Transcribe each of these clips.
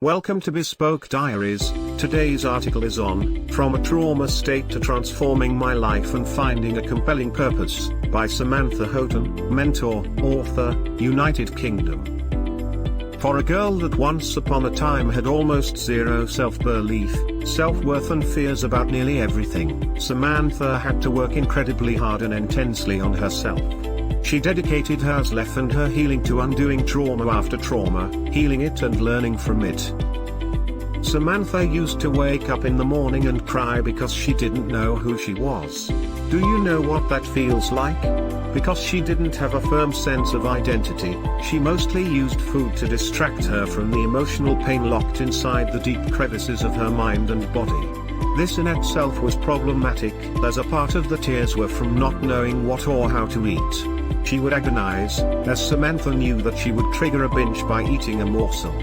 Welcome to Bespoke Diaries. Today's article is on From a Trauma State to Transforming My Life and Finding a Compelling Purpose, by Samantha Houghton, mentor, author, United Kingdom. For a girl that once upon a time had almost zero self-belief, self-worth and fears about nearly everything, Samantha had to work incredibly hard and intensely on herself. She dedicated her life and her healing to undoing trauma after trauma, healing it and learning from it. Samantha used to wake up in the morning and cry because she didn't know who she was. Do you know what that feels like? Because she didn't have a firm sense of identity, she mostly used food to distract her from the emotional pain locked inside the deep crevices of her mind and body. This in itself was problematic, as a part of the tears were from not knowing what or how to eat. She would agonize, as Samantha knew that she would trigger a binge by eating a morsel.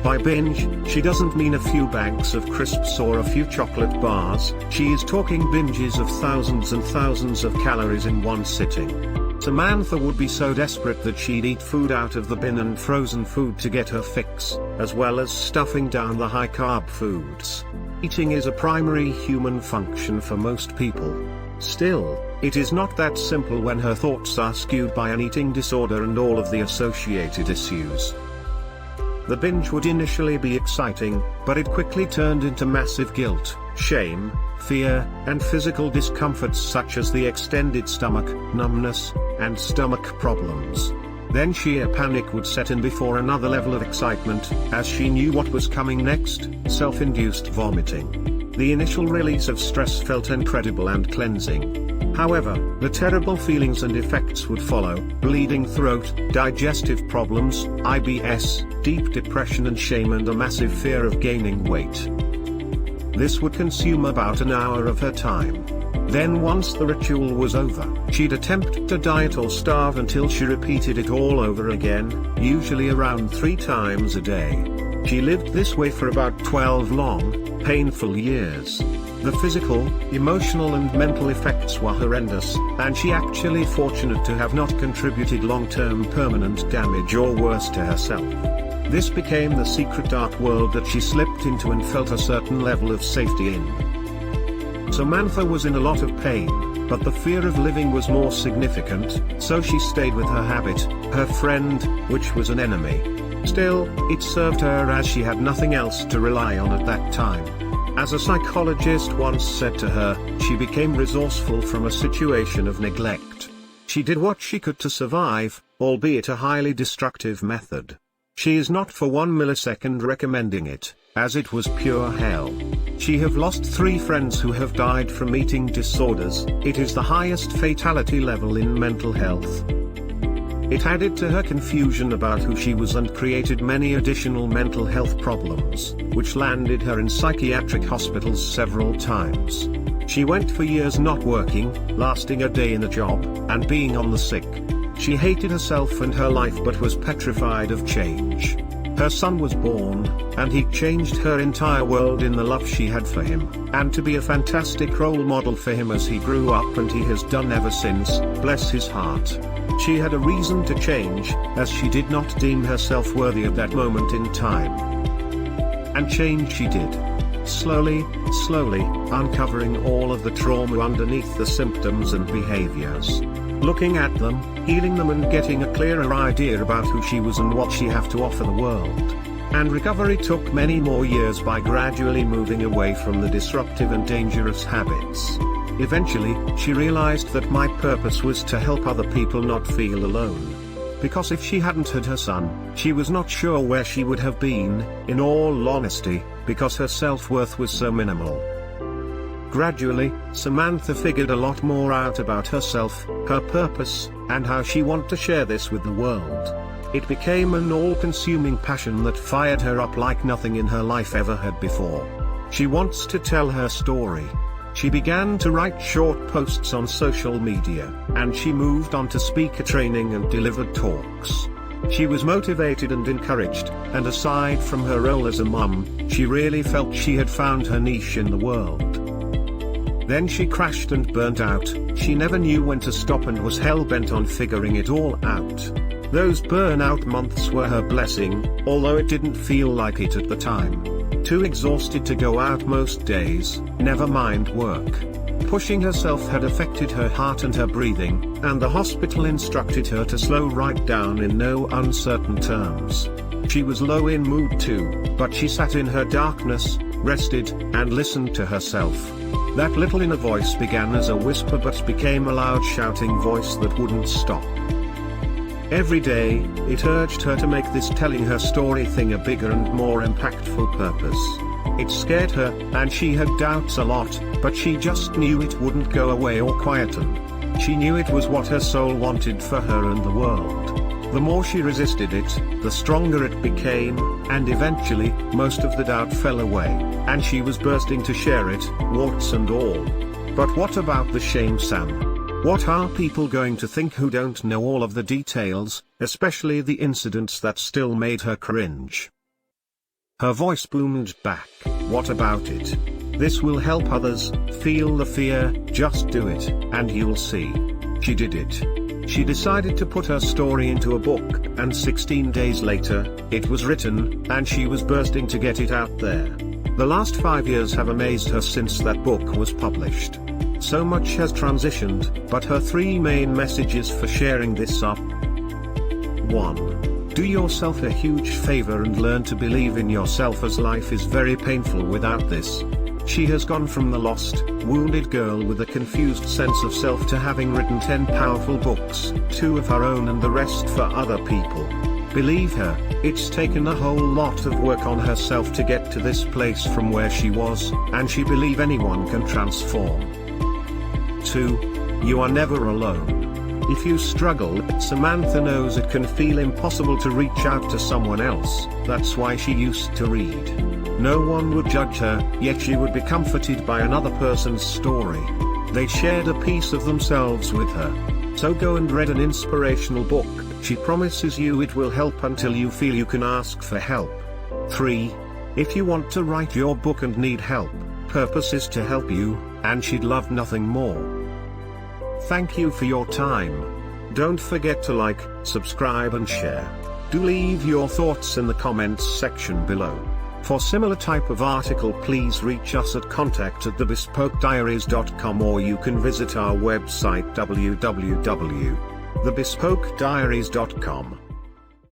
By binge, she doesn't mean a few bags of crisps or a few chocolate bars, she is talking binges of thousands and thousands of calories in one sitting. Samantha would be so desperate that she'd eat food out of the bin and frozen food to get her fix, as well as stuffing down the high-carb foods. Eating is a primary human function for most people. Still, it is not that simple when her thoughts are skewed by an eating disorder and all of the associated issues. The binge would initially be exciting, but it quickly turned into massive guilt, shame, fear, and physical discomforts such as the extended stomach, numbness, and stomach problems. Then sheer panic would set in before another level of excitement, as she knew what was coming next: self-induced vomiting. The initial release of stress felt incredible and cleansing. However, the terrible feelings and effects would follow: bleeding throat, digestive problems, IBS, deep depression and shame, and a massive fear of gaining weight. This would consume about an hour of her time. Then once the ritual was over, she'd attempt to diet or starve until she repeated it all over again, usually around 3 times a day. She lived this way for about 12 long, painful years. The physical, emotional and mental effects were horrendous, and she actually fortunate to have not contributed long-term permanent damage or worse to herself. This became the secret dark world that she slipped into and felt a certain level of safety in. Samantha was in a lot of pain, but the fear of living was more significant, so she stayed with her habit, her friend, which was an enemy. Still, it served her as she had nothing else to rely on at that time. As a psychologist once said to her, she became resourceful from a situation of neglect. She did what she could to survive, albeit a highly destructive method. She is not for 1 millisecond recommending it, as it was pure hell. She have lost 3 friends who have died from eating disorders. It is the highest fatality level in mental health. It added to her confusion about who she was and created many additional mental health problems, which landed her in psychiatric hospitals several times. She went for years not working, lasting a day in a job, and being on the sick. She hated herself and her life but was petrified of change. Her son was born, and he changed her entire world in the love she had for him, and to be a fantastic role model for him as he grew up, and he has done ever since, bless his heart. She had a reason to change, as she did not deem herself worthy at that moment in time. And change she did. Slowly, uncovering all of the trauma underneath the symptoms and behaviors. Looking at them, healing them and getting a clearer idea about who she was and what she had to offer the world. And recovery took many more years by gradually moving away from the disruptive and dangerous habits. Eventually, she realized that my purpose was to help other people not feel alone. Because if she hadn't had her son, she was not sure where she would have been, in all honesty, because her self-worth was so minimal. Gradually, Samantha figured a lot more out about herself, her purpose, and how she wanted to share this with the world. It became an all-consuming passion that fired her up like nothing in her life ever had before. She wants to tell her story. She began to write short posts on social media, and she moved on to speaker training and delivered talks. She was motivated and encouraged, and aside from her role as a mum, she really felt she had found her niche in the world. Then she crashed and burnt out. She never knew when to stop and was hell-bent on figuring it all out. Those burnout months were her blessing, although it didn't feel like it at the time. Too exhausted to go out most days, never mind work. Pushing herself had affected her heart and her breathing, and the hospital instructed her to slow right down in no uncertain terms. She was low in mood too, but she sat in her darkness, rested, and listened to herself. That little inner voice began as a whisper but became a loud shouting voice that wouldn't stop. Every day, it urged her to make this telling her story thing a bigger and more impactful purpose. It scared her, and she had doubts a lot, but she just knew it wouldn't go away or quieten. She knew it was what her soul wanted for her and the world. The more she resisted it, the stronger it became, and eventually, most of the doubt fell away, and she was bursting to share it, warts and all. But what about the shame, Sam? What are people going to think who don't know all of the details, especially the incidents that still made her cringe? Her voice boomed back, what about it? This will help others. Feel the fear, just do it, and you'll see. She did it. She decided to put her story into a book, and 16 days later, it was written, and she was bursting to get it out there. The last 5 years have amazed her since that book was published. So much has transitioned, but her 3 main messages for sharing this are: 1. Do yourself a huge favor and learn to believe in yourself, as life is very painful without this. She has gone from the lost, wounded girl with a confused sense of self to having written 10 powerful books, 2 of her own and the rest for other people. Believe her, it's taken a whole lot of work on herself to get to this place from where she was, and she believes anyone can transform. 2. You are never alone. If you struggle, Samantha knows it can feel impossible to reach out to someone else. That's why she used to read. No one would judge her, yet she would be comforted by another person's story. They shared a piece of themselves with her. So go and read an inspirational book. She promises you it will help until you feel you can ask for help. 3. If you want to write your book and need help, Purpose is to help you, and she'd love nothing more. Thank you for your time. Don't forget to like, subscribe and share. Do leave your thoughts in the comments section below. For similar type of article, please reach us at contact@thebespokediaries.com, or you can visit our website www.thebespokediaries.com.